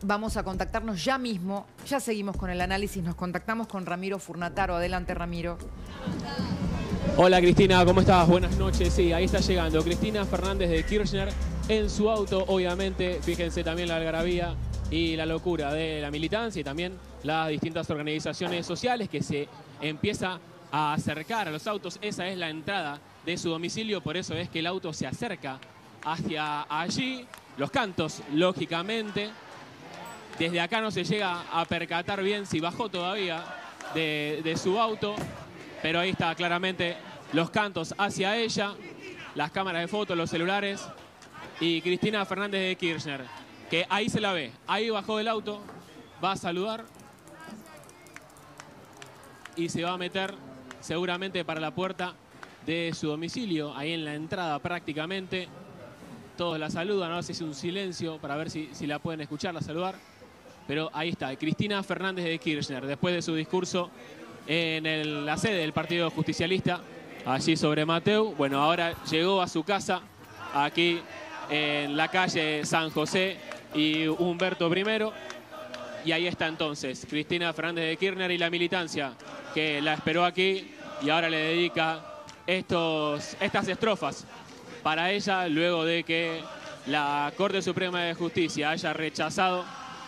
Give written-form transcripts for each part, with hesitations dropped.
vamos a contactarnos ya mismo. Ya seguimos con el análisis. Nos contactamos con Ramiro Furnataro. Adelante, Ramiro. Hola Cristina, ¿cómo estás? Buenas noches. Sí, ahí está llegando Cristina Fernández de Kirchner en su auto, obviamente. Fíjense también la algarabía y la locura de la militancia y también las distintas organizaciones sociales que se empieza a acercar a los autos. Esa es la entrada de su domicilio, por eso es que el auto se acerca hacia allí. Los cantos, lógicamente. Desde acá no se llega a percatar bien si bajó todavía de su auto, pero ahí está claramente los cantos hacia ella, las cámaras de fotos, los celulares y Cristina Fernández de Kirchner, que ahí se la ve, ahí bajó del auto, va a saludar y se va a meter seguramente para la puerta de su domicilio, ahí en la entrada prácticamente. Todos la saludan, ahora se hace un silencio para ver si la pueden escucharla saludar. Pero ahí está, Cristina Fernández de Kirchner, después de su discurso en la sede del Partido Justicialista, allí sobre Mateu. Bueno, ahora llegó a su casa, aquí en la calle San José y Humberto I. Y ahí está entonces Cristina Fernández de Kirchner y la militancia que la esperó aquí y ahora le dedica estas estrofas para ella, luego de que la Corte Suprema de Justicia haya rechazado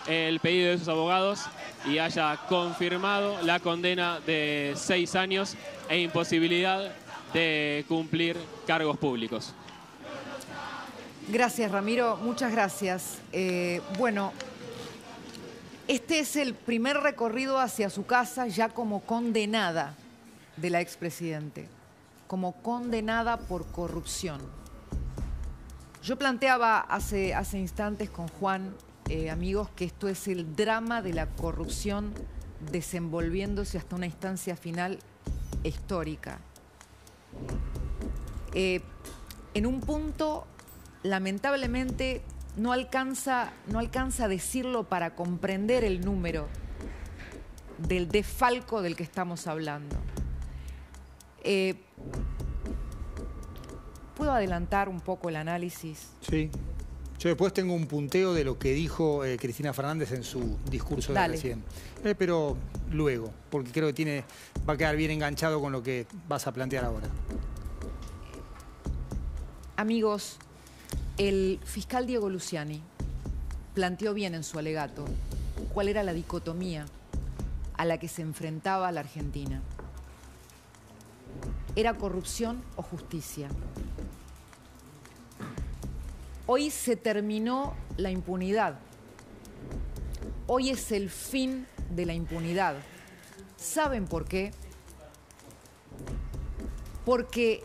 el pedido de sus abogados y haya confirmado la condena de 6 años e imposibilidad de cumplir cargos públicos. Gracias, Ramiro. Muchas gracias. Bueno, este es el primer recorrido hacia su casa ya como condenada de la expresidente, como condenada por corrupción. Yo planteaba hace instantes con Juan, amigos, que esto es el drama de la corrupción desenvolviéndose hasta una instancia final histórica. En un punto, lamentablemente, no alcanza a decirlo para comprender el número del desfalco del que estamos hablando. ¿Puedo adelantar un poco el análisis? Sí. Yo después tengo un punteo de lo que dijo Cristina Fernández en su discurso de recién. Pero luego, porque creo que va a quedar bien enganchado con lo que vas a plantear ahora. Amigos, el fiscal Diego Luciani planteó bien en su alegato cuál era la dicotomía a la que se enfrentaba la Argentina. ¿Era corrupción o justicia? Hoy se terminó la impunidad. Hoy es el fin de la impunidad. ¿Saben por qué? Porque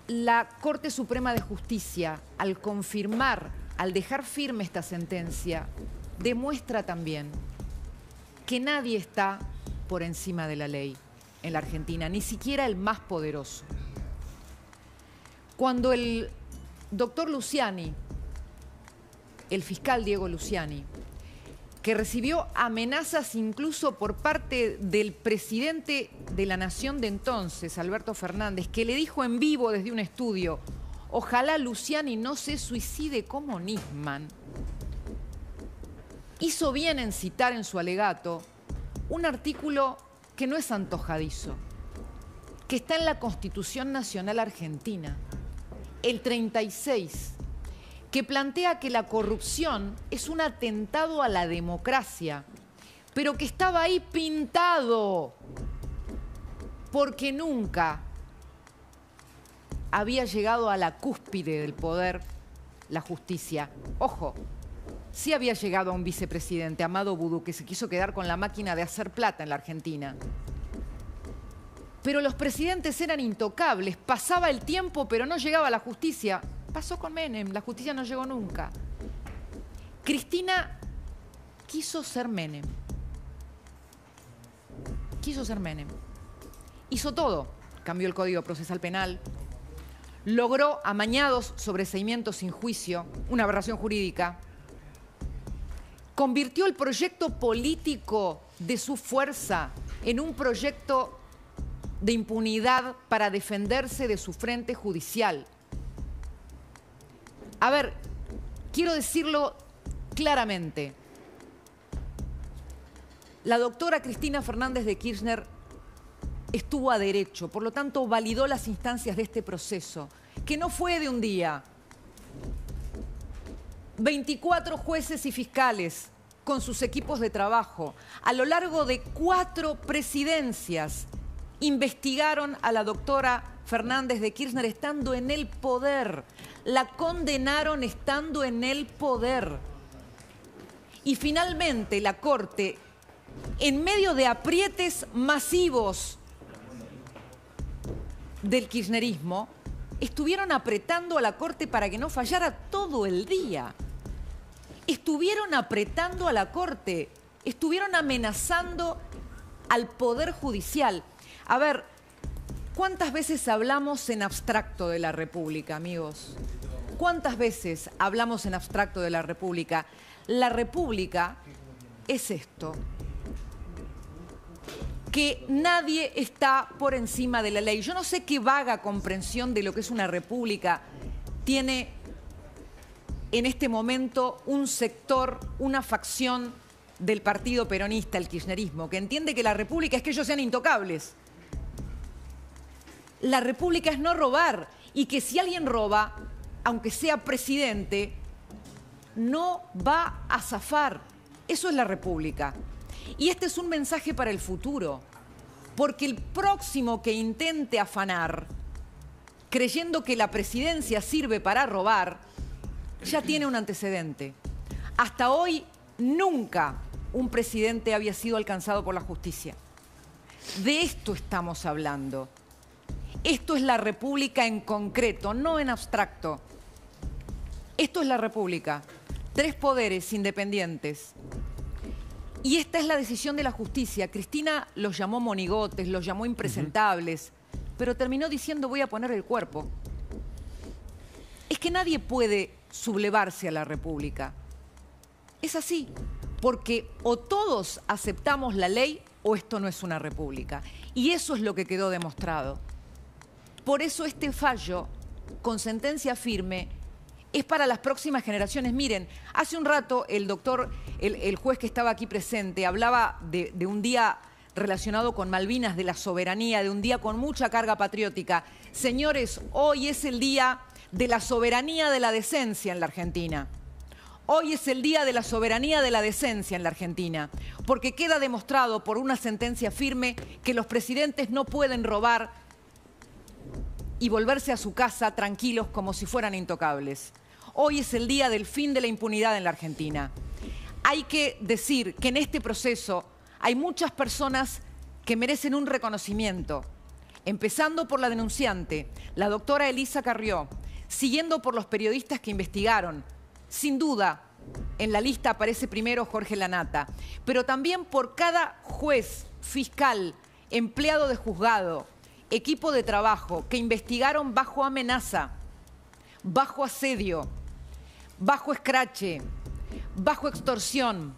la Corte Suprema de Justicia, al confirmar, al dejar firme esta sentencia, demuestra también que nadie está por encima de la ley en la Argentina, ni siquiera el más poderoso. Cuando el doctor Luciani, el fiscal Diego Luciani, que recibió amenazas incluso por parte del presidente de la Nación de entonces, Alberto Fernández, que le dijo en vivo desde un estudio, ojalá Luciani no se suicide como Nisman, hizo bien en citar en su alegato un artículo que no es antojadizo, que está en la Constitución Nacional Argentina, el 36, que plantea que la corrupción es un atentado a la democracia, pero que estaba ahí pintado, porque nunca había llegado a la cúspide del poder la justicia. Ojo, sí había llegado a un vicepresidente, Amado Boudou, que se quiso quedar con la máquina de hacer plata en la Argentina. Pero los presidentes eran intocables, pasaba el tiempo pero no llegaba a la justicia. Pasó con Menem, la justicia no llegó nunca. Cristina quiso ser Menem. Quiso ser Menem. Hizo todo. Cambió el Código Procesal Penal. Logró amañados sobreseimientos sin juicio, una aberración jurídica. Convirtió el proyecto político de su fuerza en un proyecto de impunidad para defenderse de su frente judicial. A ver, quiero decirlo claramente. La doctora Cristina Fernández de Kirchner estuvo a derecho, por lo tanto validó las instancias de este proceso, que no fue de un día. 24 jueces y fiscales con sus equipos de trabajo, a lo largo de 4 presidencias, investigaron a la doctora Fernández de Kirchner estando en el poder. La condenaron estando en el poder. Y finalmente la Corte, en medio de aprietes masivos del kirchnerismo, estuvieron apretando a la Corte para que no fallara todo el día. Estuvieron apretando a la Corte, estuvieron amenazando al Poder Judicial. A ver, ¿cuántas veces hablamos en abstracto de la República, amigos? ¿Cuántas veces hablamos en abstracto de la República? La República es esto, que nadie está por encima de la ley. Yo no sé qué vaga comprensión de lo que es una república tiene en este momento un sector, una facción del partido peronista, el kirchnerismo, que entiende que la república es que ellos sean intocables. La república es no robar y que si alguien roba, aunque sea presidente, no va a zafar. Eso es la república. Y este es un mensaje para el futuro, porque el próximo que intente afanar, creyendo que la presidencia sirve para robar, ya tiene un antecedente. Hasta hoy nunca un presidente había sido alcanzado por la justicia. De esto estamos hablando. Esto es la república en concreto, no en abstracto. Esto es la república. 3 poderes independientes. Y esta es la decisión de la justicia. Cristina los llamó monigotes, los llamó impresentables, pero terminó diciendo voy a poner el cuerpo. Es que nadie puede sublevarse a la república. Es así, porque o todos aceptamos la ley o esto no es una república. Y eso es lo que quedó demostrado. Por eso este fallo, con sentencia firme, es para las próximas generaciones. Miren, hace un rato el juez que estaba aquí presente, hablaba de un día relacionado con Malvinas, de la soberanía, de un día con mucha carga patriótica. Señores, hoy es el día de la soberanía de la decencia en la Argentina. Hoy es el día de la soberanía de la decencia en la Argentina, porque queda demostrado por una sentencia firme que los presidentes no pueden robar y volverse a su casa tranquilos como si fueran intocables. Hoy es el día del fin de la impunidad en la Argentina. Hay que decir que en este proceso hay muchas personas que merecen un reconocimiento, empezando por la denunciante, la doctora Elisa Carrió, siguiendo por los periodistas que investigaron. Sin duda, en la lista aparece primero Jorge Lanata, pero también por cada juez, fiscal, empleado de juzgado, equipo de trabajo que investigaron bajo amenaza, bajo asedio, bajo escrache, bajo extorsión,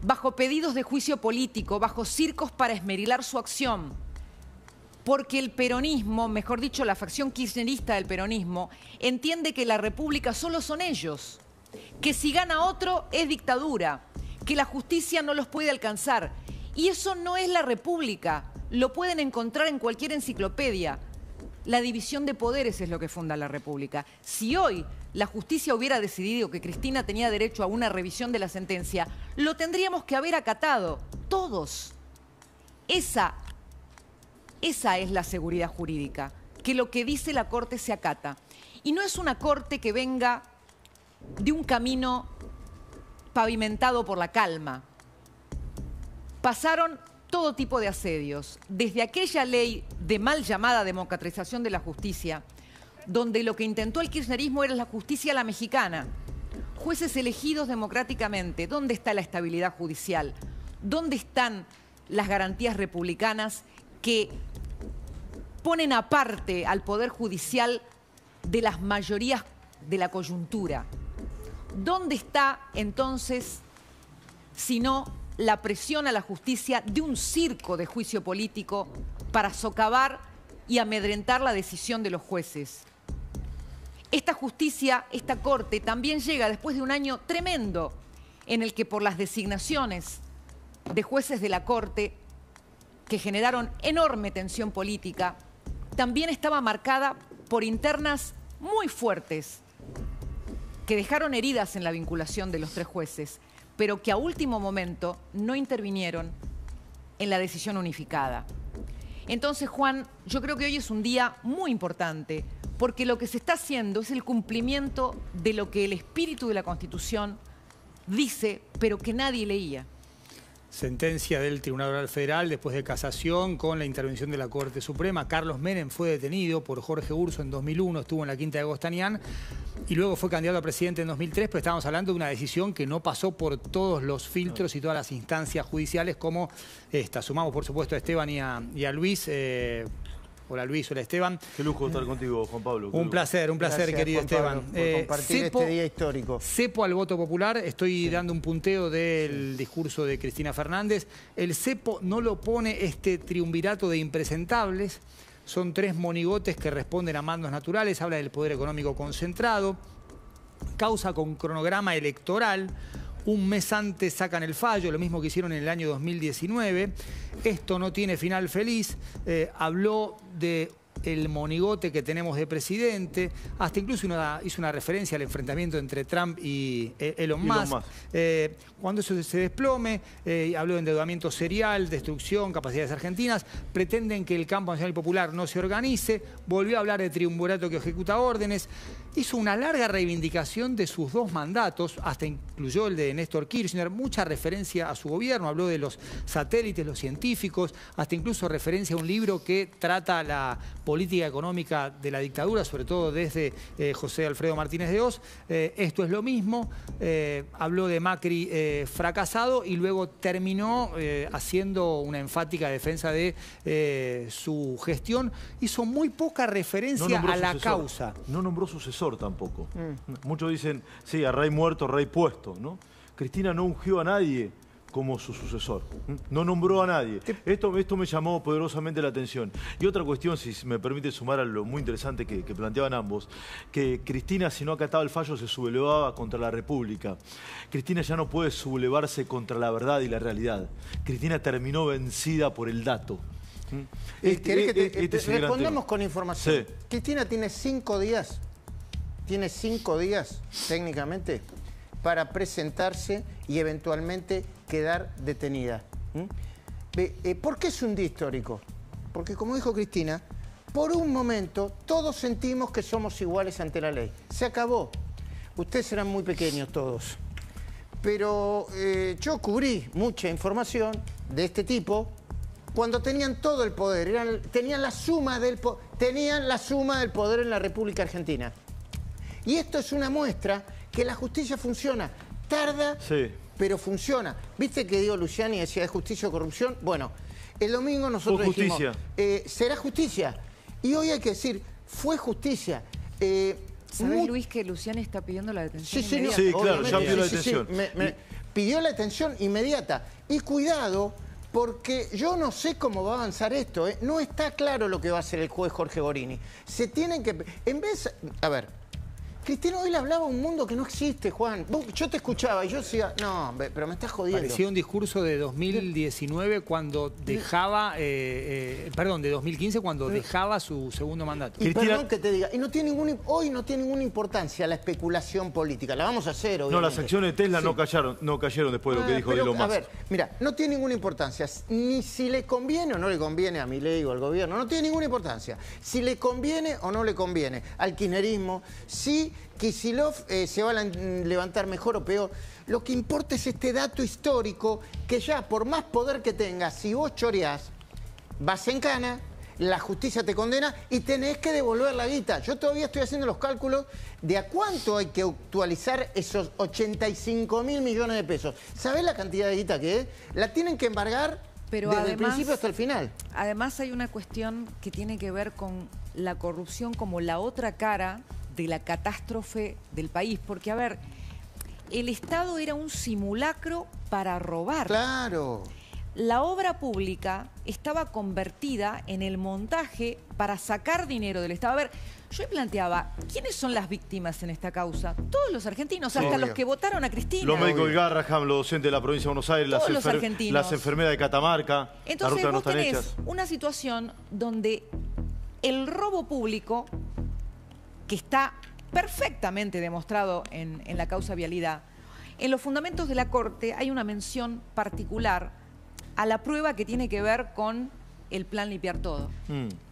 bajo pedidos de juicio político, bajo circos para esmerilar su acción. Porque el peronismo, mejor dicho, la facción kirchnerista del peronismo, entiende que la república solo son ellos, que si gana otro es dictadura, que la justicia no los puede alcanzar. Y eso no es la república, lo pueden encontrar en cualquier enciclopedia. La división de poderes es lo que funda la república. Si hoy la justicia hubiera decidido que Cristina tenía derecho a una revisión de la sentencia, lo tendríamos que haber acatado, todos. Esa es la seguridad jurídica, que lo que dice la Corte se acata. Y no es una Corte que venga de un camino pavimentado por la calma. Pasaron todo tipo de asedios, desde aquella ley de mal llamada democratización de la justicia, donde lo que intentó el kirchnerismo era la justicia a la mexicana. Jueces elegidos democráticamente. ¿Dónde está la estabilidad judicial? ¿Dónde están las garantías republicanas que ponen aparte al Poder Judicial de las mayorías de la coyuntura? ¿Dónde está entonces, si no la presión a la justicia de un circo de juicio político para socavar y amedrentar la decisión de los jueces? Esta justicia, esta Corte, también llega después de un año tremendo en el que por las designaciones de jueces de la Corte, que generaron enorme tensión política, también estaba marcada por internas muy fuertes, que dejaron heridas en la vinculación de los 3 jueces, pero que a último momento no intervinieron en la decisión unificada. Entonces, Juan, yo creo que hoy es un día muy importante, porque lo que se está haciendo es el cumplimiento de lo que el espíritu de la Constitución dice, pero que nadie leía. Sentencia del Tribunal Oral Federal después de casación con la intervención de la Corte Suprema. Carlos Menem fue detenido por Jorge Urso en 2001, estuvo en la Quinta de Agostanián y luego fue candidato a presidente en 2003, pero estábamos hablando de una decisión que no pasó por todos los filtros y todas las instancias judiciales como esta. Sumamos, por supuesto, a Esteban y a Luis. Hola Luis, hola Esteban. Qué lujo estar contigo, Juan Pablo. Un placer, Gracias, querido Juan Esteban. Pablo, por compartir este día histórico. Cepo al voto popular, estoy dando un punteo del discurso de Cristina Fernández. El cepo no lo pone este triunvirato de impresentables. Son 3 monigotes que responden a mandos naturales. Habla del poder económico concentrado. Causa con cronograma electoral. Un mes antes sacan el fallo, lo mismo que hicieron en el año 2019. Esto no tiene final feliz. Habló de el monigote que tenemos de presidente, hasta incluso hizo una referencia al enfrentamiento entre Trump y Elon Musk. Cuando eso se desplome, habló de endeudamiento serial, destrucción, capacidades argentinas, pretenden que el campo nacional y popular no se organice, volvió a hablar de triunvirato que ejecuta órdenes, hizo una larga reivindicación de sus 2 mandatos, hasta incluyó el de Néstor Kirchner, mucha referencia a su gobierno, habló de los satélites, los científicos, hasta incluso referencia a un libro que trata la política económica de la dictadura, sobre todo desde José Alfredo Martínez de Hoz. Esto es lo mismo, habló de Macri fracasado y luego terminó haciendo una enfática defensa de su gestión. Hizo muy poca referencia a la causa. No nombró sucesor tampoco. Muchos dicen, sí, a rey muerto, rey puesto, ¿no? Cristina no ungió a nadie como su sucesor. No nombró a nadie. Esto me llamó poderosamente la atención. Y otra cuestión, si me permite sumar a lo muy interesante que planteaban ambos, que Cristina, si no acataba el fallo, se sublevaba contra la República. Cristina ya no puede sublevarse contra la verdad y la realidad. Cristina terminó vencida por el dato. ¿Querés que te respondamos con información? Sí. Cristina tiene 5 días, técnicamente, para presentarse y eventualmente quedar detenida. ¿Por qué es un día histórico? Porque, como dijo Cristina, por un momento todos sentimos que somos iguales ante la ley. Se acabó. Ustedes eran muy pequeños todos. Pero yo cubrí mucha información de este tipo cuando tenían todo el poder. Tenían la suma del poder en la República Argentina. Y esto es una muestra que la justicia funciona. Tarda, sí, pero funciona. ¿Viste que Diego Luciani decía de justicia o corrupción? Bueno, el domingo nosotros dijimos, será justicia. Y hoy hay que decir, fue justicia. ¿Sabés, Luis, que Luciani está pidiendo la detención inmediata? Sí, claro, ya pidió la detención. Pidió la detención inmediata. Y cuidado, porque yo no sé cómo va a avanzar esto. No está claro lo que va a hacer el juez Jorge Gorini. Se tienen que... A ver, Cristina hoy le hablaba a un mundo que no existe, Juan. Yo te escuchaba y yo decía, no, pero me estás jodiendo. Parecía un discurso de 2019 cuando dejaba, perdón, de 2015 cuando dejaba su segundo mandato. Y perdón que te diga, y hoy no tiene ninguna importancia la especulación política. La vamos a hacer, obviamente. No, las acciones de Tesla no cayeron después de lo que dijo Elon Musk. A ver, mira, no tiene ninguna importancia. Ni si le conviene o no le conviene a Milei o al gobierno. No tiene ninguna importancia. Si le conviene o no le conviene al kirchnerismo, si Kicillof se va a levantar mejor o peor. Lo que importa es este dato histórico que ya, por más poder que tengas, si vos choreás, vas en cana, la justicia te condena y tenés que devolver la guita. Yo todavía estoy haciendo los cálculos de a cuánto hay que actualizar esos 85.000 millones de pesos. ¿Sabés la cantidad de guita que es? La tienen que embargar desde el principio hasta el final. Además hay una cuestión que tiene que ver con la corrupción como la otra cara de la catástrofe del país. Porque, a ver, el Estado era un simulacro para robar. Claro. la obra pública estaba convertida en el montaje para sacar dinero del Estado. A ver, yo planteaba, ¿quiénes son las víctimas en esta causa? Todos los argentinos, hasta Obvio. los que votaron a Cristina. Los médicos de Garraham, los docentes de la provincia de Buenos Aires, Todos los argentinos. las enfermeras de Catamarca, Entonces las rutas no vos están tenés hechas. una situación donde el robo público, que está perfectamente demostrado en la causa vialidad, en los fundamentos de la Corte hay una mención particular a la prueba que tiene que ver con el plan Limpiar Todo.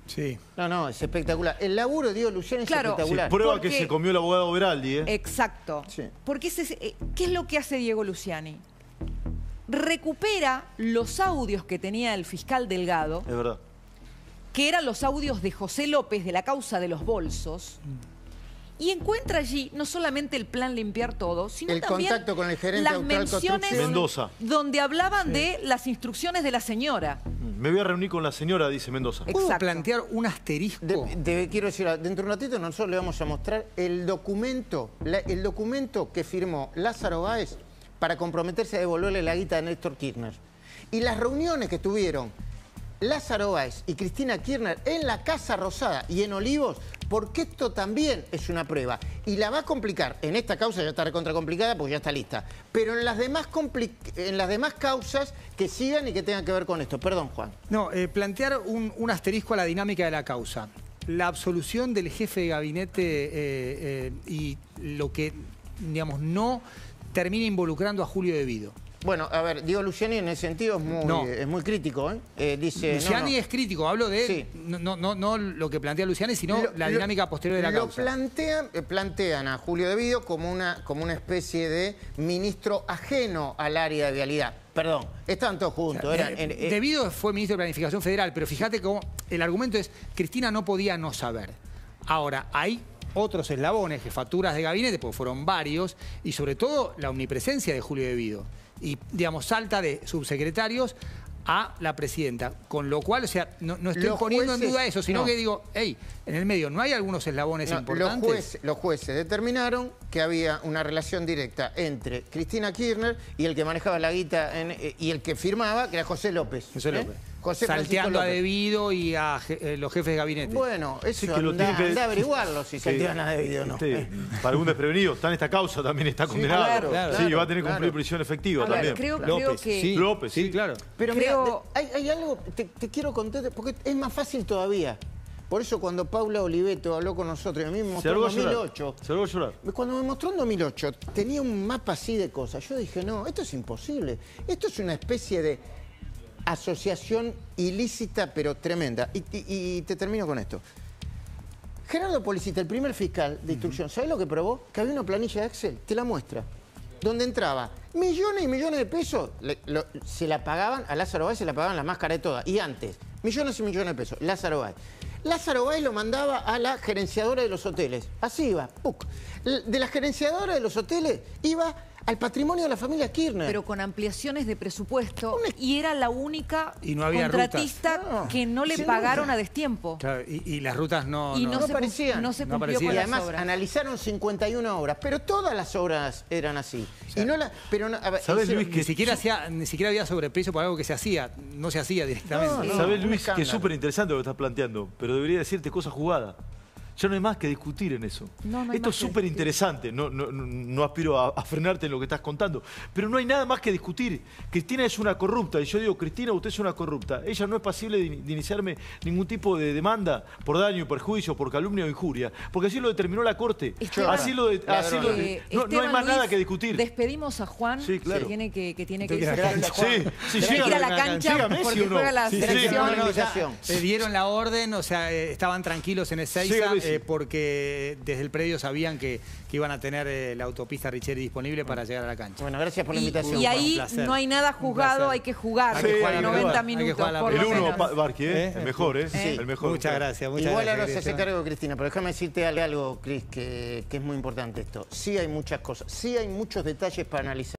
Sí. No, es espectacular. El laburo de Diego Luciani es Claro. espectacular. Prueba Porque- que se comió el abogado Beraldi, ¿eh? Exacto. Sí. Porque ¿qué es lo que hace Diego Luciani? Recupera los audios que tenía el fiscal Delgado, Es verdad. que eran los audios de José López de la causa de los bolsos, y encuentra allí no solamente el plan Limpiar Todo, sino El también contacto con el gerente las Austral menciones Construcción. Mendoza. donde hablaban de las instrucciones de la señora. Me voy a reunir con la señora, dice Mendoza. ¿Puedo Exacto. plantear un asterisco? Quiero decir, dentro de un ratito nosotros le vamos a mostrar el documento que firmó Lázaro Báez para comprometerse a devolverle la guita a Néstor Kirchner. Y las reuniones que tuvieron Lázaro Báez y Cristina Kirchner en la Casa Rosada y en Olivos, porque esto también es una prueba. Y la va a complicar. En esta causa ya está recontra complicada porque ya está lista. Pero en las demás causas que sigan y que tengan que ver con esto. Perdón, Juan. No, plantear un asterisco a la dinámica de la causa. La absolución del jefe de gabinete y lo que, digamos, no termina involucrando a Julio De Vido. Bueno, a ver, Diego Luciani en ese sentido es muy crítico, ¿eh? Dice, Luciani es crítico, hablo de Sí. no lo que plantea Luciani, sino la dinámica posterior de la causa. Plantean a Julio De Vido como una especie de ministro ajeno al área de vialidad. Perdón, estaban todos juntos. De Vido fue ministro de Planificación Federal, pero fíjate cómo el argumento es Cristina no podía no saber. Ahora, hay otros eslabones, jefaturas de gabinete, porque fueron varios, y sobre todo la omnipresencia de Julio De Vido. Y, digamos, salta de subsecretarios a la presidenta. Con lo cual, o sea, no estoy Los poniendo en jueces, duda eso, sino no. que digo, hey, en el medio no hay algunos eslabones importantes. Los jueces determinaron que había una relación directa entre Cristina Kirchner y el que manejaba la guita y el que firmaba, que era José López. José López. José Francisco Salteando a López. De Vido y a los jefes de gabinete. Bueno, eso Sí, que lo tiene que- anda a averiguarlo si Sí. salteaban a De Vido o no. Sí, para algún desprevenido. Está en esta causa, también está condenado. claro, Sí, va a tener que cumplir claro. prisión efectiva A ver, también. creo López, que... sí. López, sí. Sí, claro. Pero Creo- mira, hay algo, te quiero contar, porque es más fácil todavía. Por eso cuando Paula Oliveto habló con nosotros, y a mí me Se mostró en largó a llorar. 2008. Se largó a llorar. Cuando me mostró en 2008, tenía un mapa así de cosas. Yo dije, no, esto es imposible. Esto es una especie de asociación ilícita, pero tremenda. Y te termino con esto. Gerardo Policita, el primer fiscal de instrucción, ¿sabés lo que probó? Que había una planilla de Excel, te la muestra, donde entraba millones y millones de pesos, se la pagaban, a Lázaro Báez se la pagaban la más cara de todas. Y antes, millones y millones de pesos, Lázaro Báez. Lázaro Báez lo mandaba a la gerenciadora de los hoteles. Así iba, ¡puc! De la gerenciadora de los hoteles iba al patrimonio de la familia Kirchner. pero con ampliaciones de presupuesto, y era la única Y no había contratista rutas. No, que no le sin pagaron duda. a destiempo. Claro, y las rutas no... Y no, no se, aparecían. no se No cumplió aparecían. con Y las además obras. analizaron 51 obras, pero todas las obras eran así. Y no la, pero no, a ver, ¿Sabés, hicieron- Luis, Ni siquiera había sobreprecio por algo que se hacía. No se hacía directamente. No, ¿Sabés, un Luis, que escándalo. es súper interesante lo que estás planteando? Pero debería decirte cosas jugadas. Ya no hay más que discutir en eso. No hay Esto más es que súper interesante. No aspiro a frenarte en lo que estás contando. Pero no hay nada más que discutir. Cristina es una corrupta. Y yo digo, Cristina, usted es una corrupta. Ella no es pasible de iniciarme ningún tipo de demanda por daño y perjuicio, por calumnia o injuria. Porque así lo determinó la Corte. Esteban, así lo no hay Esteban, más nada Luis, que discutir. Despedimos a Juan, Sí, claro. que tiene que Tengo que irse. ir a la cancha. Sí, sí, Tiene que ir a la llega cancha Messi porque o no. juega la Sí, sí. selección. no, no, invitación. Le dieron la orden, o sea, estaban tranquilos en Ezeiza Llega Messi. porque desde el predio sabían que iban a tener la autopista Richeri disponible para llegar a la cancha. Bueno, gracias por la invitación. Y Juan. ahí Un placer. no hay nada juzgado, placer. hay que jugar. Hay que jugar, hay que 90 jugar. Hay que minutos, jugar la por El lo uno, menos. Barqui, el mejor, ¿eh? Sí. El mejor. Muchas gracias. Muchas Igual ahora gracias, se hace Cristian. cargo Cristina, pero déjame decirte algo, Cris, que es muy importante esto. Sí hay muchas cosas, sí hay muchos detalles para analizar.